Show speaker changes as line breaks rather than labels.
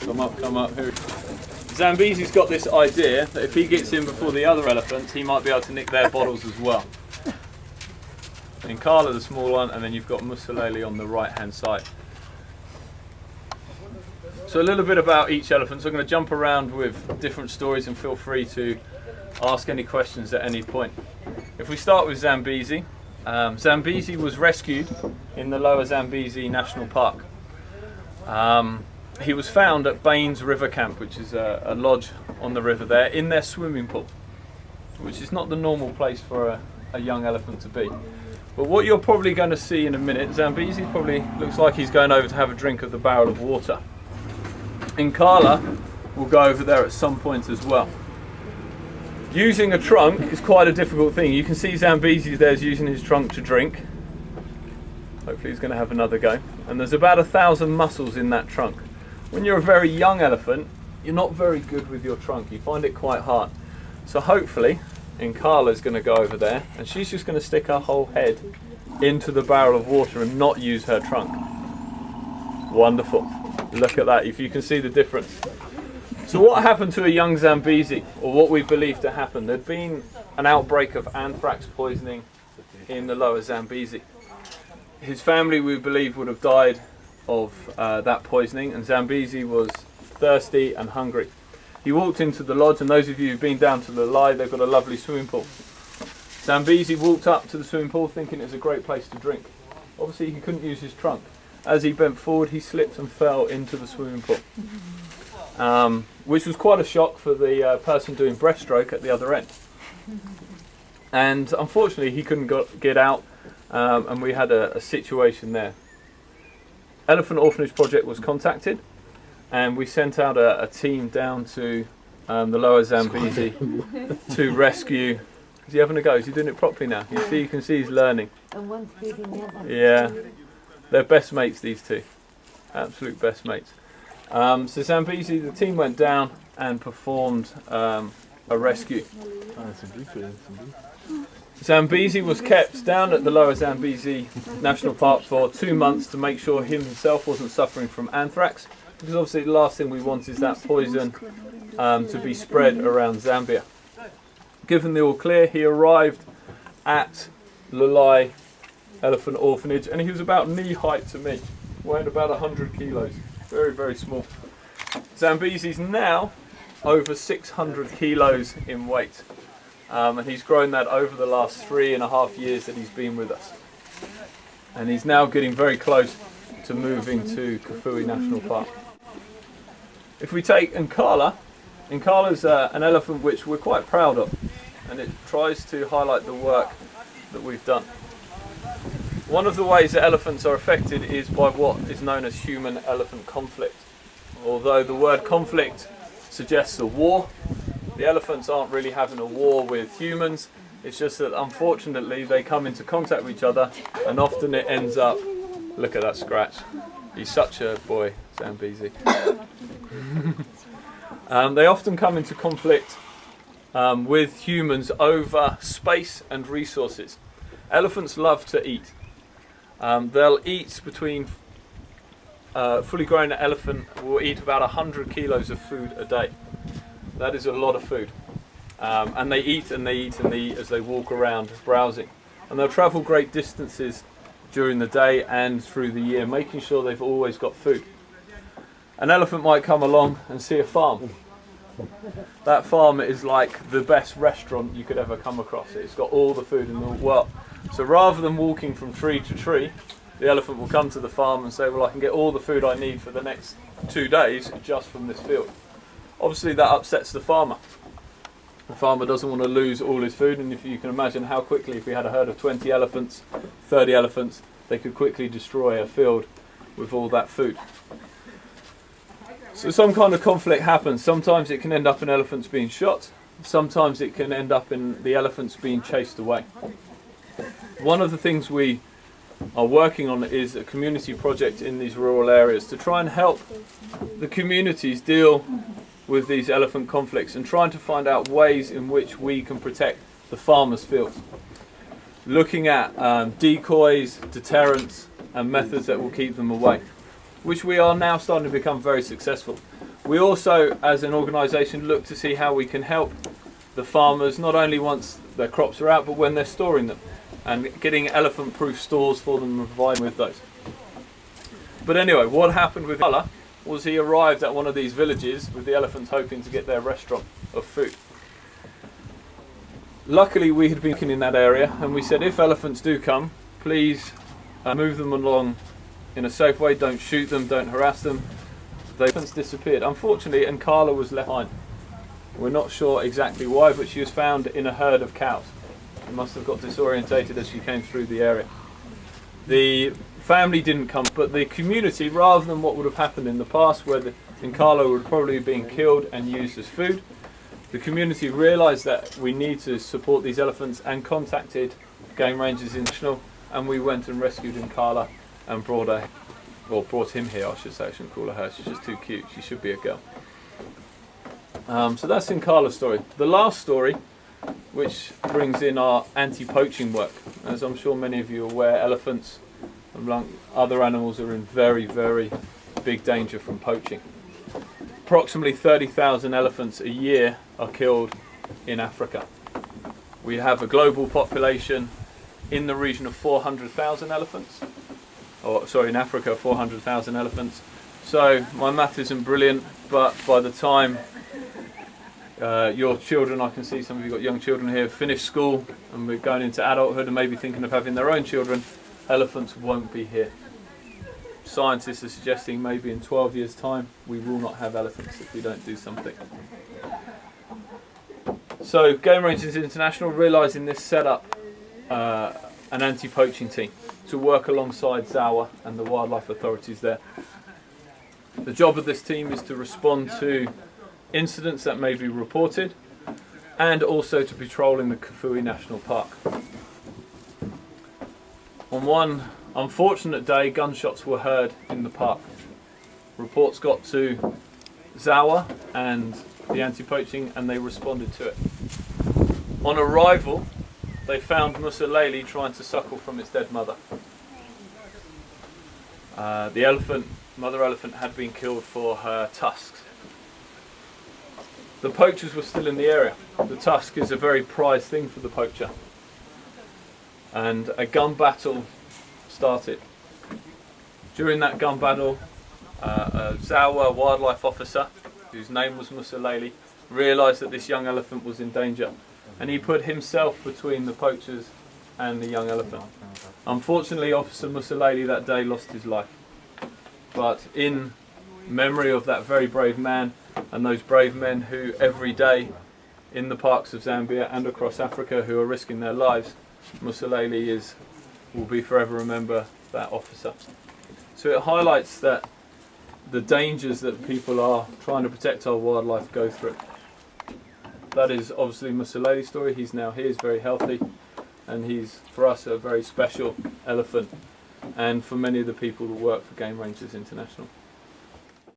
Come up. Here. Zambezi's got this idea that if he gets in before the other elephants, he might be able to nick their bottles as well. Nkala, the small one, and then you've got Musalele on the right-hand side. So a little bit about each elephant. So I'm going to jump around with different stories, and feel free to ask any questions at any point. If we start with Zambezi, Zambezi was rescued in the Lower Zambezi National Park. He was found at Baines River Camp, which is a lodge on the river there, in their swimming pool, which is not the normal place for a young elephant to be. But what you're probably going to see in a minute, Zambezi probably looks like he's going over to have a drink of the barrel of water. Nkala will go over there at some point as well. Using a trunk is quite a difficult thing. You can see Zambezi there's using his trunk to drink. Hopefully he's going to have another go. And there's about 1,000 muscles in that trunk. When you're a very young elephant, you're not very good with your trunk. You find it quite hard. So hopefully, Nkala's going to go over there, and she's just going to stick her whole head into the barrel of water and not use her trunk. Wonderful. Look at that, if you can see the difference. So what happened to a young Zambezi, or what we believe to happen? There'd been an outbreak of anthrax poisoning in the Lower Zambezi. His family, we believe, would have died of that poisoning, and Zambezi was thirsty and hungry. He walked into the lodge, and those of you who've been down to Lilayi, they've got a lovely swimming pool. Zambezi walked up to the swimming pool thinking it was a great place to drink. Obviously he couldn't use his trunk. As he bent forward, he slipped and fell into the swimming pool, which was quite a shock for the person doing breaststroke at the other end. And unfortunately he couldn't get out, and we had a situation there. Elephant Orphanage Project was contacted, and we sent out a team down to the Lower Zambezi to rescue. Is he having a go? Is he doing it properly now? You can see he's learning.
And one's feeding the other.
Yeah, they're best mates, these two. Absolute best mates. So Zambezi, the team went down and performed a rescue. Zambezi was kept down at the Lower Zambezi National Park for 2 months to make sure himself wasn't suffering from anthrax, because obviously the last thing we want is that poison to be spread around Zambia. Given the all clear, he arrived at Lilayi Elephant Orphanage, and he was about knee height to me, weighing about 100 kilos, very, very small. Zambezi's now over 600 kilos in weight. And he's grown that over the last 3.5 years that he's been with us. And he's now getting very close to moving to Kafue National Park. If we take Nkala's an elephant which we're quite proud of, and it tries to highlight the work that we've done. One of the ways that elephants are affected is by what is known as human-elephant conflict. Although the word conflict suggests a war, the elephants aren't really having a war with humans. It's just that unfortunately they come into contact with each other, and often it ends up, look at that scratch. He's such a boy, Zambezi. They often come into conflict with humans over space and resources. Elephants love to eat. They'll eat between, fully grown elephant will eat about 100 kilos of food a day. That is a lot of food. And they eat and they eat and they eat as they walk around browsing. And they'll travel great distances during the day and through the year, making sure they've always got food. An elephant might come along and see a farm. That farm is like the best restaurant you could ever come across. It's got all the food in the world. So rather than walking from tree to tree, the elephant will come to the farm and say, well, I can get all the food I need for the next 2 days just from this field. Obviously that upsets the farmer. The farmer doesn't want to lose all his food, and if you can imagine how quickly, if we had a herd of 20 elephants, 30 elephants, they could quickly destroy a field with all that food. So some kind of conflict happens. Sometimes it can end up in elephants being shot. Sometimes it can end up in the elephants being chased away. One of the things we are working on is a community project in these rural areas to try and help the communities deal with these elephant conflicts and trying to find out ways in which we can protect the farmers' fields. Looking at decoys, deterrents and methods that will keep them away, which we are now starting to become very successful. We also, as an organisation, look to see how we can help the farmers, not only once their crops are out, but when they're storing them, and getting elephant-proof stores for them and providing with those. But anyway, what happened with Kala was he arrived at one of these villages with the elephants hoping to get their restaurant of food. Luckily, we had been working in that area, and we said if elephants do come, please move them along in a safe way, don't shoot them, don't harass them. The elephants disappeared, unfortunately, and Kala was left behind. We're not sure exactly why, but she was found in a herd of cows. She must have got disorientated as she came through the area. The family didn't come, but the community, rather than what would have happened in the past, where the Nkala would probably have been killed and used as food, the community realised that we need to support these elephants and contacted Game Rangers International, and we went and rescued Nkala and brought him here, I should say. I shouldn't call her her, she's just too cute, she should be a girl. So that's Nkala's story. The last story, which brings in our anti-poaching work. As I'm sure many of you are aware, elephants, among other animals, are in very, very big danger from poaching. Approximately 30,000 elephants a year are killed in Africa. We have a global population in the region of 400,000 elephants. In Africa, 400,000 elephants. So my math isn't brilliant, but by the time your children, I can see some of you got young children here, finish school and we're going into adulthood and maybe thinking of having their own children, elephants won't be here. Scientists are suggesting maybe in 12 years' time we will not have elephants if we don't do something. So Game Rangers International, realising this, set up an anti-poaching team to work alongside ZAWA and the wildlife authorities there. The job of this team is to respond to incidents that may be reported and also to patrol in the Kafue National Park. On one unfortunate day, gunshots were heard in the park. Reports got to ZAWA and the anti-poaching, and they responded to it. On arrival, they found Musalele trying to suckle from its dead mother. The mother elephant had been killed for her tusks. The poachers were still in the area. The tusk is a very prized thing for the poacher. And a gun battle started. During that gun battle, a ZAWA wildlife officer, whose name was Musalele, realised that this young elephant was in danger, and he put himself between the poachers and the young elephant. Unfortunately, Officer Musalele that day lost his life. But in memory of that very brave man and those brave men who every day in the parks of Zambia and across Africa who are risking their lives, Musalele will be forever remember that officer. So it highlights that the dangers that people are trying to protect our wildlife go through. That is obviously Musalele's story. He's now here, he's very healthy, and he's for us a very special elephant, and for many of the people who work for Game Rangers International.